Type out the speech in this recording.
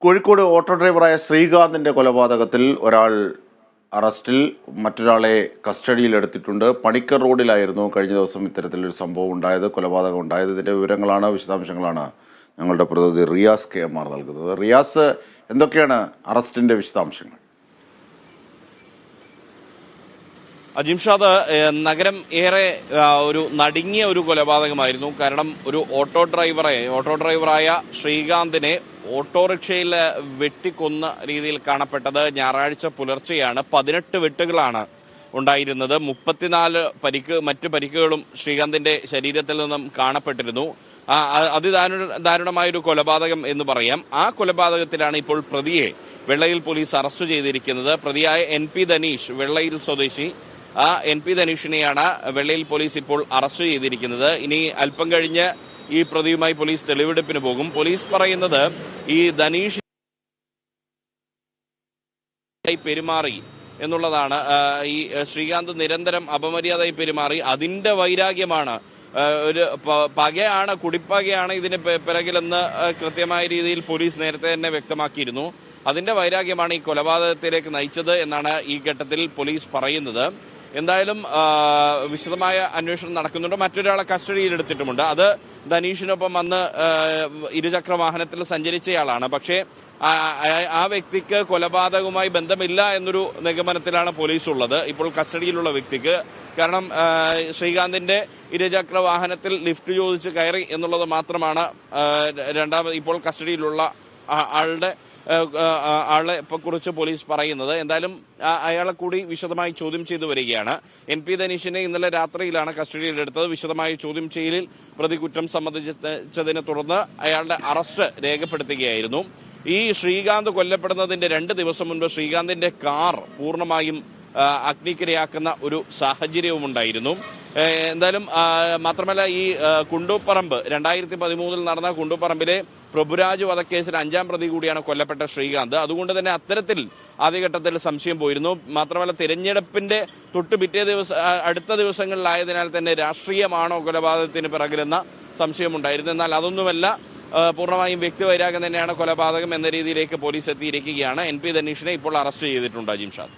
Kozhikode auto ഡ്രൈവറായ ശ്രീകാന്തിൻ്റെ കൊലപാതകത്തിൽ ഒരാൾ അറസ്റ്റിൽ, മറ്റൊരാളെ കസ്റ്റഡിയിലെടുത്തിട്ടുണ്ട്. പണിക്കർ റോഡിലായിരുന്നു കഴിഞ്ഞ ദിവസം ഇത്തരത്തിലൊരു സംഭവം ഉണ്ടായത്, കൊലപാതകം ഉണ്ടായത്. ഇതിൻ്റെ വിശദാംശങ്ങളാണ് ഞങ്ങളുടെ പ്രതിനിധി റിയാസ് KMR നൽകുന്നത്. റിയാസ്, എന്തൊക്കെയാണ് അറസ്റ്റിൻ്റെ വിശദാംശങ്ങൾ? അജിംഷാദ്, നഗരം ഏറെ ഒരു നടുങ്ങിയ ഒരു കൊലപാതകമായിരുന്നു. കാരണം ഒരു ഓട്ടോ ഡ്രൈവറായ ശ്രീകാന്തിനെ ഓട്ടോറിക്ഷയിൽ വെട്ടിക്കൊന്ന രീതിയിൽ കാണപ്പെട്ടത് ഞായറാഴ്ച പുലർച്ചെയാണ്. 18 വെട്ടുകളാണ് ഉണ്ടായിരുന്നത്. 34 മറ്റു പരിക്കുകളും ശ്രീകാന്തിന്റെ ശരീരത്തിൽ നിന്നും കാണപ്പെട്ടിരുന്നു. അതിദാരുണമായൊരു കൊലപാതകം എന്ന് പറയാം. ആ കൊലപാതകത്തിലാണ് ഇപ്പോൾ പ്രതിയെ വെള്ളയിൽ പോലീസ് അറസ്റ്റ് ചെയ്തിരിക്കുന്നത്. പ്രതിയായ NP ധനീഷ്, വെള്ളയിൽ സ്വദേശി, ആ NP ധനീഷിനെയാണ് വെള്ളയിൽ പോലീസ് ഇപ്പോൾ അറസ്റ്റ് ചെയ്തിരിക്കുന്നത്. ഇനി അല്പം കഴിഞ്ഞ് ഈ പ്രതിയുമായി പോലീസ് തെളിവെടുപ്പിന് പോകും. പോലീസ് പറയുന്നത് ഈ ധനീഷ് പെരുമാറി എന്നുള്ളതാണ്. ഈ ശ്രീകാന്ത് നിരന്തരം അപമര്യാദയായി പെരുമാറി, അതിന്റെ വൈരാഗ്യമാണ്, ഒരു പകയാണ്, കുടിപ്പകയാണ് ഇതിന് പിറകിലെന്ന് കൃത്യമായ രീതിയിൽ പോലീസ് നേരത്തെ തന്നെ വ്യക്തമാക്കിയിരുന്നു. അതിന്റെ വൈരാഗ്യമാണ് ഈ കൊലപാതകത്തിലേക്ക് നയിച്ചത് എന്നാണ് ഈ ഘട്ടത്തിൽ പോലീസ് പറയുന്നത്. എന്തായാലും വിശദമായ അന്വേഷണം നടക്കുന്നുണ്ട്. മറ്റൊരാളെ കസ്റ്റഡിയിലെടുത്തിട്ടുമുണ്ട്. അത് ധനീഷിനൊപ്പം വന്ന് ഇരുചക്ര വാഹനത്തിൽ സഞ്ചരിച്ചയാളാണ്. പക്ഷേ ആ വ്യക്തിക്ക് കൊലപാതകവുമായി ബന്ധമില്ല എന്നൊരു നിഗമനത്തിലാണ് പോലീസ് ഉള്ളത് ഇപ്പോൾ കസ്റ്റഡിയിലുള്ള വ്യക്തിക്ക്. കാരണം ശ്രീകാന്തിന്റെ ഇരുചക്ര വാഹനത്തിൽ ലിഫ്റ്റ് ചോദിച്ച് കയറി എന്നുള്ളത് മാത്രമാണ് ഇപ്പോൾ കസ്റ്റഡിയിലുള്ള ആളെ കുറിച്ച് പോലീസ് പറയുന്നത്. എന്തായാലും അയാളെ കൂടി വിശദമായി ചോദ്യം ചെയ്തു വരികയാണ്. NP ധനീഷിനെ ഇന്നലെ രാത്രിയിലാണ് കസ്റ്റഡിയിലെടുത്തത്. വിശദമായ ചോദ്യം ചെയ്യലിൽ പ്രതി കുറ്റം സമ്മതിച്ചതിനെ തുടർന്ന് അയാളുടെ അറസ്റ്റ് രേഖപ്പെടുത്തുകയായിരുന്നു. ഈ ശ്രീകാന്ത് കൊല്ലപ്പെടുന്നതിന്റെ 2 ദിവസം മുൻപ് ശ്രീകാന്തിന്റെ കാർ പൂർണ്ണമായും അഗ്നിക്കിരയാക്കുന്ന ഒരു സാഹചര്യവും ഉണ്ടായിരുന്നു. എന്തായാലും മാത്രമല്ല, ഈ കുണ്ടൂപ്പറമ്പ് 2013 നടന്ന കുണ്ടൂപ്പറമ്പിലെ പ്രഭുരാജ് വധക്കേസിൽ 5ാം പ്രതി കൂടിയാണ് കൊല്ലപ്പെട്ട ശ്രീകാന്ത്. അതുകൊണ്ട് തന്നെ അത്തരത്തിൽ ആദ്യഘട്ടത്തിൽ സംശയം പോയിരുന്നു. മാത്രമല്ല, തിരഞ്ഞെടുപ്പിന്റെ അടുത്ത ദിവസങ്ങളിലായതിനാൽ തന്നെ രാഷ്ട്രീയമാണോ കൊലപാതകത്തിന് പിറകിലെന്ന സംശയമുണ്ടായിരുന്നു. എന്നാൽ അതൊന്നുമല്ല, പൂർണ്ണമായും വ്യക്തിവൈരാഗ്യം തന്നെയാണ് കൊലപാതകം എന്ന രീതിയിലേക്ക് പോലീസ് എത്തിയിരിക്കുകയാണ്. NP ധനീഷിനെ ഇപ്പോൾ അറസ്റ്റ് ചെയ്തിട്ടുണ്ട്. അജിംഷാദ്.